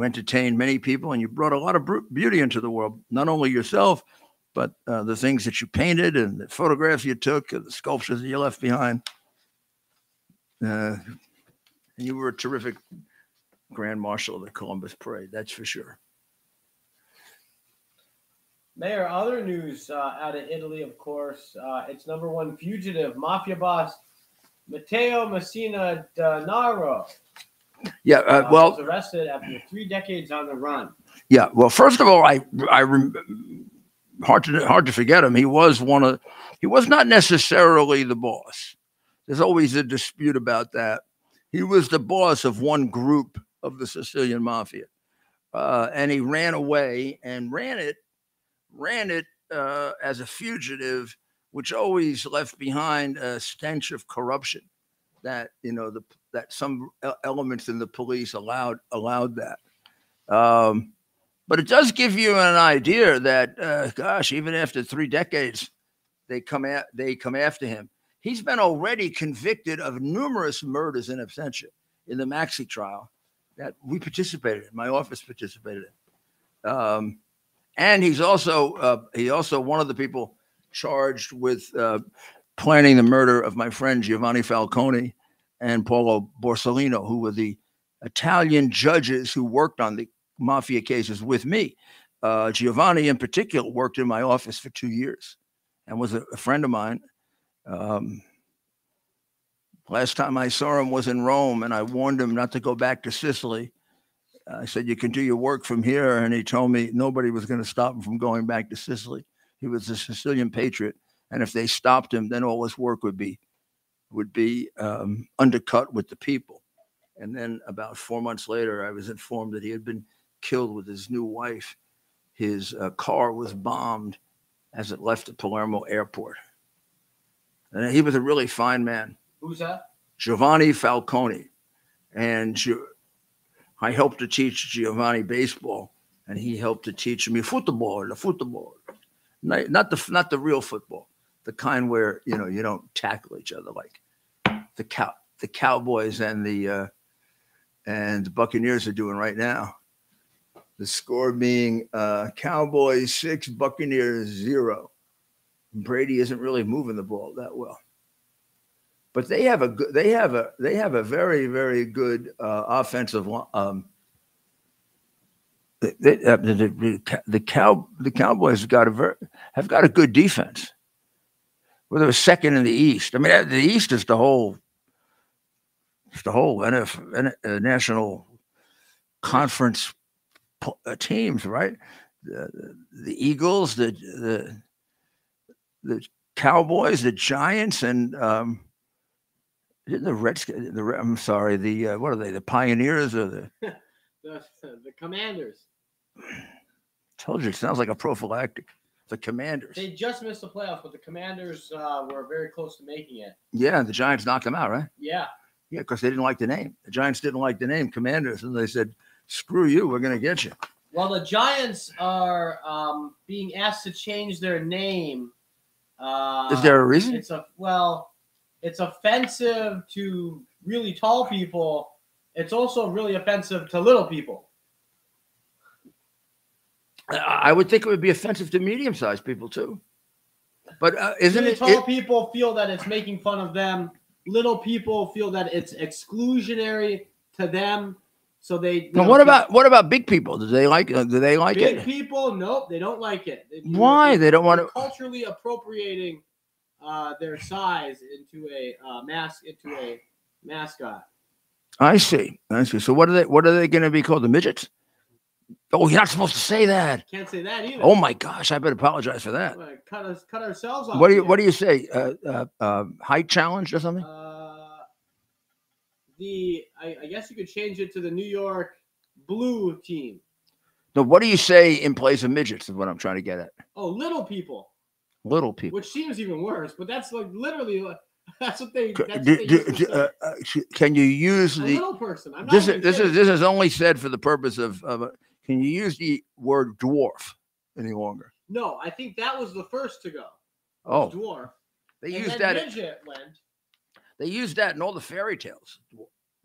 entertained many people, and you brought a lot of beauty into the world. Not only yourself, but the things that you painted and the photographs you took, and the sculptures that you left behind. And you were a terrific Grand Marshal of the Columbus Parade, that's for sure.
Mayor, other news out of Italy, of course, its #1 fugitive, mafia boss Matteo Messina Denaro.
Yeah,
was arrested after 3 decades on the run.
Yeah, well, first of all, hard to forget him. He was not necessarily the boss. There's always a dispute about that. He was the boss of one group of the Sicilian mafia, and he ran away and ran it as a fugitive, which always left behind a stench of corruption. That that some elements in the police allowed that. But it does give you an idea that, gosh, even after 3 decades, they come after him. He's been already convicted of numerous murders in absentia in the Maxi trial that we participated in. My office participated in. And he's also one of the people charged with planning the murder of my friend Giovanni Falcone and Paolo Borsellino, who were the Italian judges who worked on the mafia cases with me. Giovanni, in particular, worked in my office for 2 years and was a friend of mine. Last time I saw him was in Rome, and I warned him not to go back to Sicily. I said, you can do your work from here. And he told me nobody was going to stop him from going back to Sicily. He was a Sicilian patriot. And if they stopped him, then all his work would be undercut with the people. And then about 4 months later, I was informed that he had been killed with his new wife. His car was bombed as it left the Palermo airport. And he was a really fine man.
Who's that?
Giovanni Falcone. And I helped to teach Giovanni baseball, and he helped to teach me football. Not the real football, the kind where you don't tackle each other like the Cowboys and the Buccaneers are doing right now. The score being Cowboys 6, Buccaneers 0. Brady isn't really moving the ball that well, but they have a very, very good offensive. The Cowboys have got a good defense. Well, they were second in the East. I mean, the East is the whole National Conference teams, right? The Eagles, the Cowboys, the Giants, and the Redskins. I'm sorry, what are they? The Pioneers or the
the Commanders?
Told you, it sounds like a prophylactic. The Commanders.
They just missed the playoffs, but the Commanders were very close to making it.
Yeah, and the Giants knocked them out, right?
Yeah.
Yeah, because they didn't like the name. The Giants didn't like the name Commanders, and they said, screw you, we're going to get you.
Well, the Giants are being asked to change their name.
Is there a reason?
It's offensive to really tall people. It's also really offensive to little people.
I would think it would be offensive to medium-sized people too. But isn't
really
it?
Tall people feel that it's making fun of them. Little people feel that it's exclusionary to them. So they.
But what about big people? Do they like it?
Big people? Nope, they don't like it.
Why? They don't want to
culturally appropriating their size into a mascot.
I see. So what are they going to be called? The midgets? Oh, you're not supposed to say that.
Can't say that either.
Oh my gosh, I better apologize for that.
Cut ourselves off.
What do you say? Height challenge or something?
I guess you could change it to the New York Blue team.
No, what do you say in place of midgets is what I'm trying to get at.
Oh, little people.
Little people.
Which seems even worse, but that's like literally that's what they.
Can you use the
little person?
This is only said for the purpose of. Can you use the word dwarf any longer?
No, I think that was the first to go. Dwarf.
They used that.
Midget went.
They used that in all the fairy tales.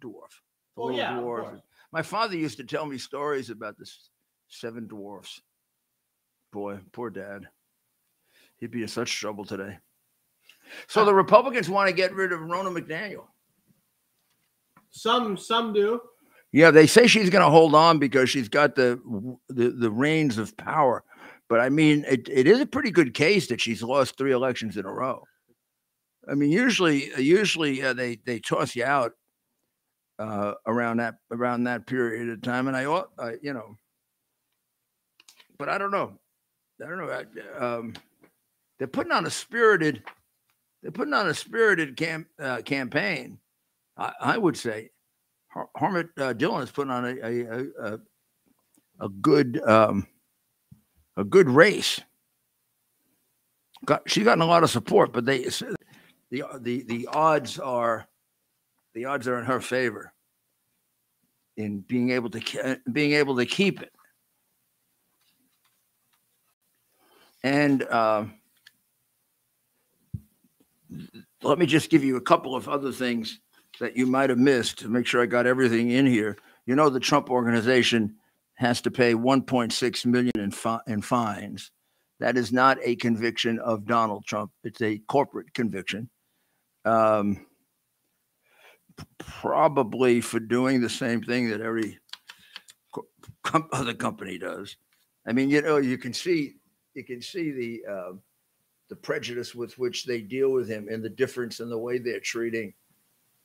Dwarf.
Oh yeah. Dwarf.
My father used to tell me stories about the 7 dwarfs. Boy, poor dad. He'd be in such trouble today. So the Republicans want to get rid of Ronna McDaniel.
Some do.
Yeah, they say she's going to hold on because she's got the reins of power. But I mean, it is a pretty good case that she's lost 3 elections in a row. I mean, usually they toss you out around that period of time, and you know, but I don't know. They're putting on a spirited campaign. I would say Harmit Dillon is putting on a good race. She's gotten a lot of support, but the odds are in her favor in being able to keep it. And let me just give you a couple of other things that you might have missed to make sure I got everything in here. You know, the Trump organization has to pay $1.6 million in fines. That is not a conviction of Donald Trump. It's a corporate conviction. Probably for doing the same thing that every other company does. I mean, you know, you can see the prejudice with which they deal with him and the difference in the way they're treating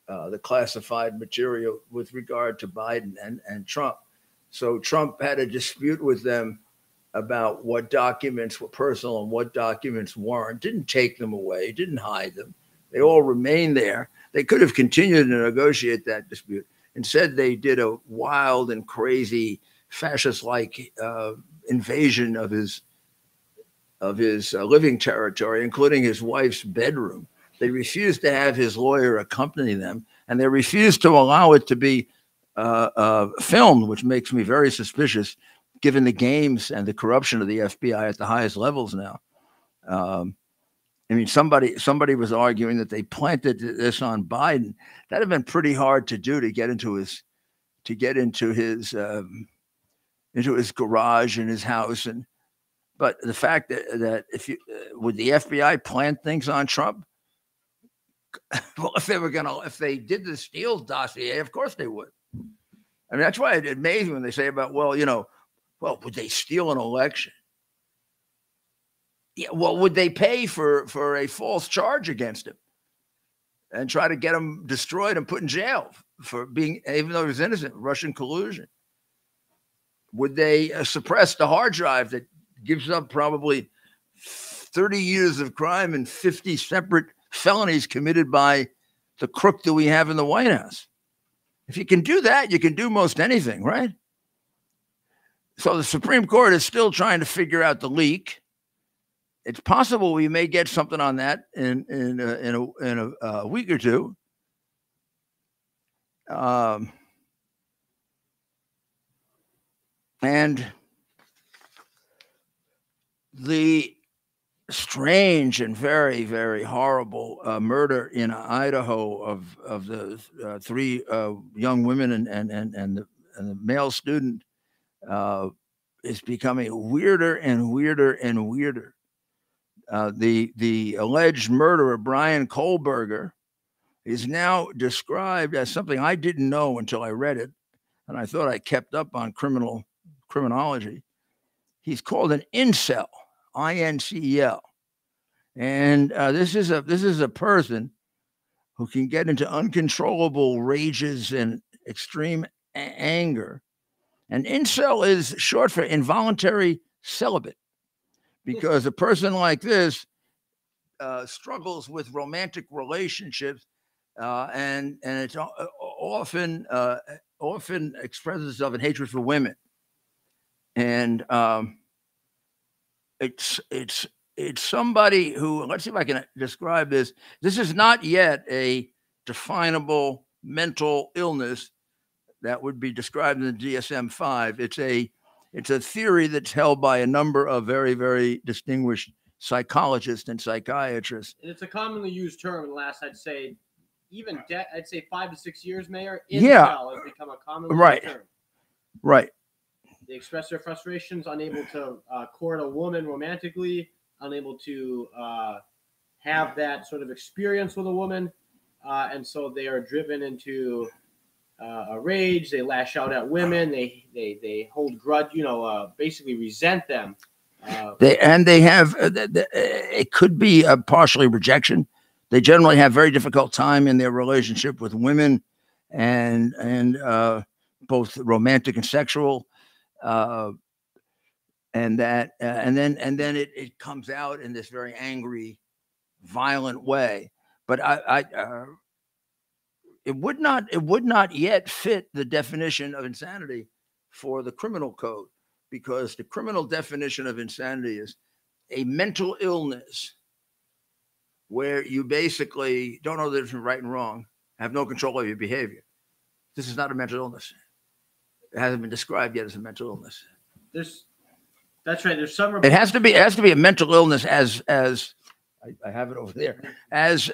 the classified material with regard to Biden and Trump. So Trump had a dispute with them about what documents were personal and what documents weren't. Didn't take them away, didn't hide them. They all remained there. They could have continued to negotiate that dispute. Instead, they did a wild and crazy fascist-like invasion of his living territory, including his wife's bedroom. They refused to have his lawyer accompany them, and they refused to allow it to be filmed, which makes me very suspicious, given the games and the corruption of the FBI at the highest levels now. I mean, somebody was arguing that they planted this on Biden. That'd have been pretty hard to do, to get into his garage in his house. But the fact that would the FBI plant things on Trump? Well, if they did the Steele dossier, of course they would. I mean, that's why it amazes me when they say about, would they steal an election? Yeah, well, would they pay for a false charge against him and try to get him destroyed and put in jail for being, even though he was innocent, Russian collusion? Would they suppress the hard drive that gives up probably 30 years of crime and 50 separate felonies committed by the crook that we have in the White House? If you can do that, you can do most anything, right? So the Supreme Court is still trying to figure out the leak. It's possible we may get something on that in a week or two. And the strange and very, very horrible murder in Idaho of the 3 young women and the male student is becoming weirder and weirder and weirder. The alleged murderer, Brian Kohlberger, is now described as something I didn't know until I read it, and I thought I kept up on criminology. He's called an incel, I-N-C-E-L, and this is a person who can get into uncontrollable rages and extreme anger. And incel is short for involuntary celibate, because a person like this struggles with romantic relationships, and it's often expresses itself in hatred for women. And it's somebody who, let's see if I can describe this. This is not yet a definable mental illness that would be described in the DSM-5. It's a theory that's held by a number of very, very distinguished psychologists and psychiatrists.
And it's a commonly used term in the last, I'd say, 5 to 6 years, Mayor.
Incel
has become a commonly used term.
Right.
They express their frustrations, unable to court a woman romantically, unable to have that sort of experience with a woman, and so they are driven into a rage. They lash out at women. They hold grudge, basically resent them.
They have it could be a partially rejection. They generally have very difficult time in their relationship with women, and both romantic and sexual, and then it comes out in this very angry, violent way. But it would not yet fit the definition of insanity for the criminal code, because the criminal definition of insanity is a mental illness where you basically don't know the difference between right and wrong, have no control of your behavior. This is not a mental illness. It hasn't been described yet as a mental illness.
That's right. There's some.
It has to be a mental illness as I have it over there, as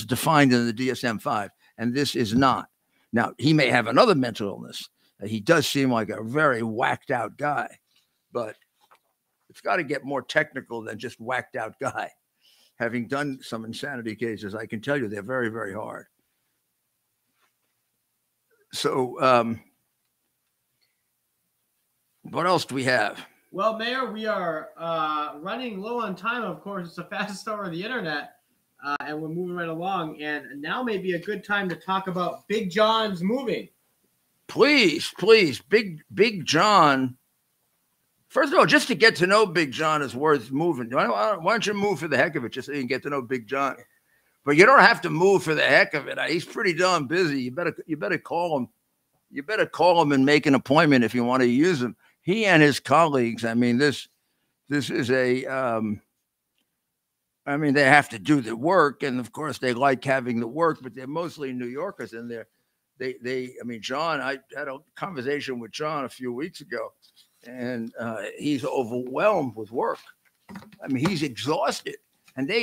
defined in the DSM-5, and this is not. Now, he may have another mental illness. He does seem like a very whacked out guy, but it's got to get more technical than just whacked out guy. Having done some insanity cases, I can tell you they're very, very hard. So, what else do we have?
Well, Mayor, we are running low on time. Of course, it's the fastest hour of the internet, and we're moving right along. And now may be a good time to talk about Big John's moving.
Please, Big John. First of all, just to get to know Big John is worth moving. Why don't you move for the heck of it, just so you can get to know Big John? But you don't have to move for the heck of it. He's pretty darn busy. You better call him. You better call him and make an appointment if you want to use him. He and his colleagues. I mean, this is a. I mean, they have to do the work, and of course, they like having the work. But they're mostly New Yorkers, and I mean, John. I had a conversation with John a few weeks ago, and he's overwhelmed with work. I mean, he's exhausted, and they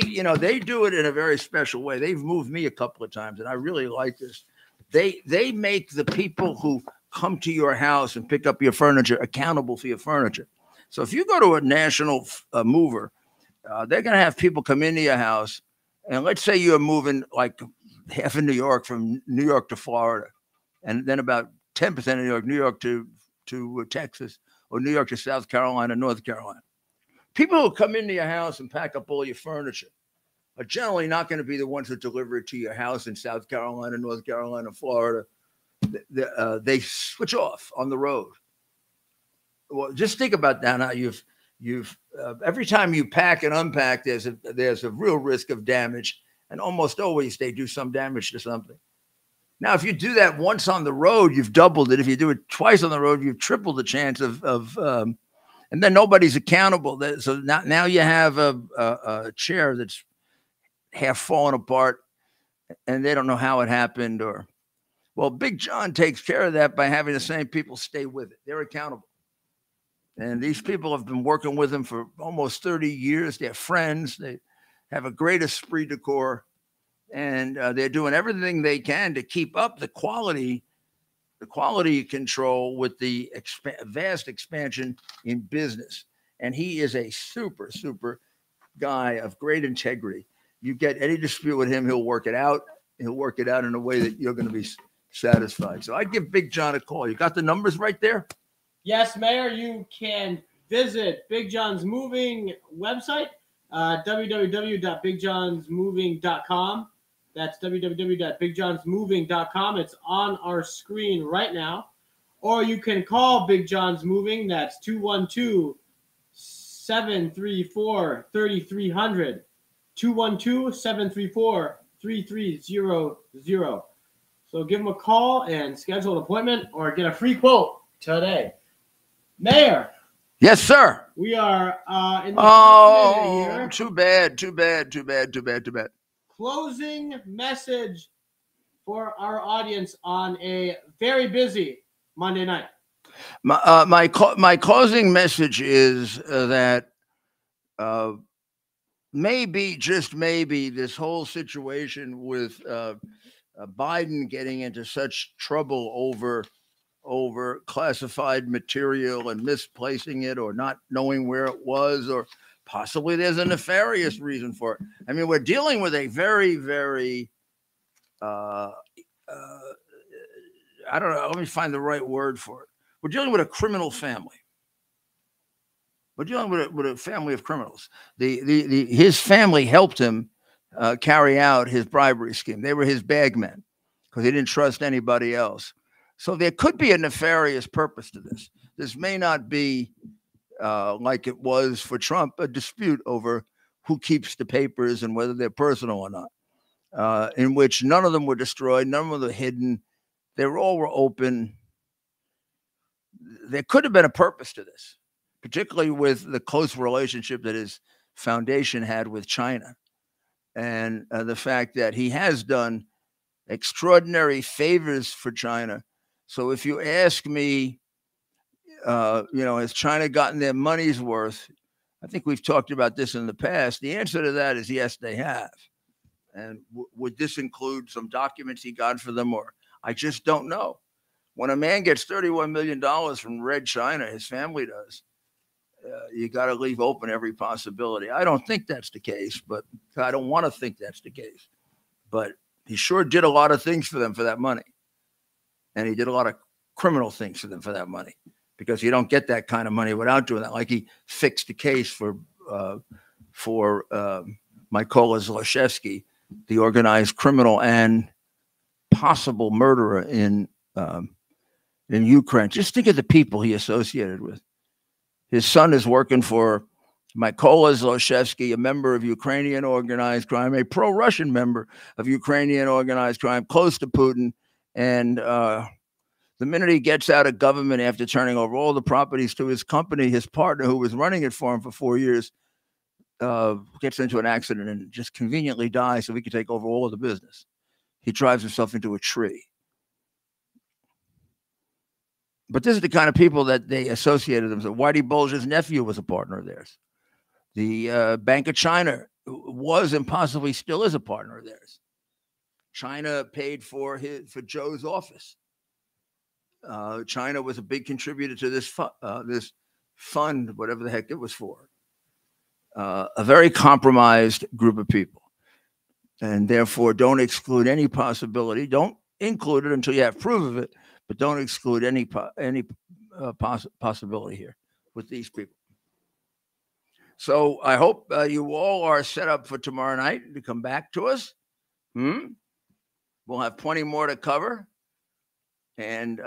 do it in a very special way. They've moved me a couple of times, and I really like this. They make the people who come to your house and pick up your furniture accountable for your furniture. So if you go to a national mover, they're going to have people come into your house, and let's say you're moving like half of New York, from New York to Florida, and then about 10% of New York to Texas, or New York to South Carolina, North Carolina. People who come into your house and pack up all your furniture are generally not going to be the ones that deliver it to your house in South Carolina, North Carolina, Florida. They switch off on the road. Well, just think about that. Now you've every time you pack and unpack, there's a real risk of damage, and almost always they do some damage to something. Now, if you do that once on the road, you've doubled it. If you do it twice on the road, you've tripled the chance of and then nobody's accountable. So now you have a chair that's half fallen apart, and they don't know how it happened. Well, Big John takes care of that by having the same people stay with it. They're accountable. And these people have been working with him for almost 30 years. They're friends. They have a great esprit de corps, and they're doing everything they can to keep up the quality control with the vast expansion in business. And he is a super, super guy of great integrity. You get any dispute with him, he'll work it out. He'll work it out in a way that you're going to be satisfied. So I'd give Big John a call. You got the numbers right there?
Yes, Mayor. You can visit Big John's Moving website, www.bigjohnsmoving.com. That's www.bigjohnsmoving.com. It's on our screen right now. Or you can call Big John's Moving. That's 212-734-3300. 212-734-3300. So give them a call and schedule an appointment or get a free quote today. Mayor.
Yes, sir.
We are in the
here. Too bad.
Closing message for our audience on a very busy Monday night.
My closing message is that maybe, just maybe, this whole situation with Biden getting into such trouble over classified material and misplacing it, or not knowing where it was, or possibly there's a nefarious reason for it. I mean, we're dealing with a very, very, I don't know, let me find the right word for it. We're dealing with a criminal family. We're dealing with a family of criminals. His family helped him carry out his bribery scheme. They were his bagmen because he didn't trust anybody else. So there could be a nefarious purpose to this. This may not be like it was for Trump, a dispute over who keeps the papers and whether they're personal or not, in which none of them were destroyed, none of them were hidden. They all were open. There could have been a purpose to this, particularly with the close relationship that his foundation had with China, and the fact that he has done extraordinary favors for China. So if you ask me, has China gotten their money's worth? I think we've talked about this in the past. The answer to that is yes, they have. And would this include some documents he got for them, or I just don't know. When a man gets $31 million from Red China, his family does, you got to leave open every possibility. I don't think that's the case, but I don't want to think that's the case. But he sure did a lot of things for them for that money. And he did a lot of criminal things for them for that money, because you don't get that kind of money without doing that. Like he fixed the case for Mykola Zlochevsky, the organized criminal and possible murderer in Ukraine. Just think of the people he associated with. His son is working for Mykola Zlochevsky, a member of Ukrainian organized crime, a pro-Russian member of Ukrainian organized crime, close to Putin. And the minute he gets out of government after turning over all the properties to his company, his partner, who was running it for him for 4 years, gets into an accident and just conveniently dies so he can take over all of the business. He drives himself into a tree. But this is the kind of people that they associated themselves. Whitey Bulger's nephew was a partner of theirs. The Bank of China was and possibly still is a partner of theirs. China paid for Joe's office. China was a big contributor to this fund, whatever the heck it was for. A very compromised group of people. And therefore, don't exclude any possibility. Don't include it until you have proof of it, but don't exclude any possibility here with these people. So I hope you all are set up for tomorrow night to come back to us. We'll have plenty more to cover. And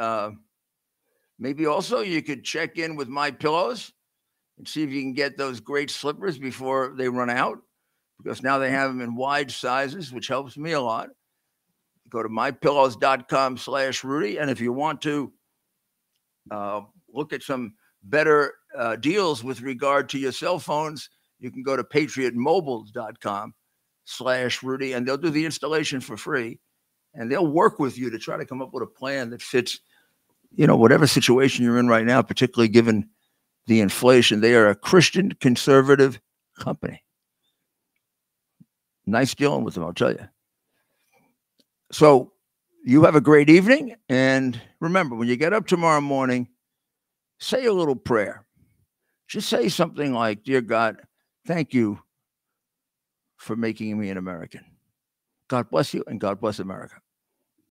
maybe also you could check in with My Pillows and see if you can get those great slippers before they run out, because now they have them in wide sizes, which helps me a lot. Go to mypillows.com/Rudy. And if you want to look at some better deals with regard to your cell phones, you can go to patriotmobiles.com/Rudy, and they'll do the installation for free. And they'll work with you to try to come up with a plan that fits, whatever situation you're in right now, particularly given the inflation. They are a Christian conservative company. Nice dealing with them, I'll tell you. So you have a great evening. And remember, when you get up tomorrow morning, say a little prayer. Just say something like, "Dear God, thank you for making me an American. God bless you, and God bless America."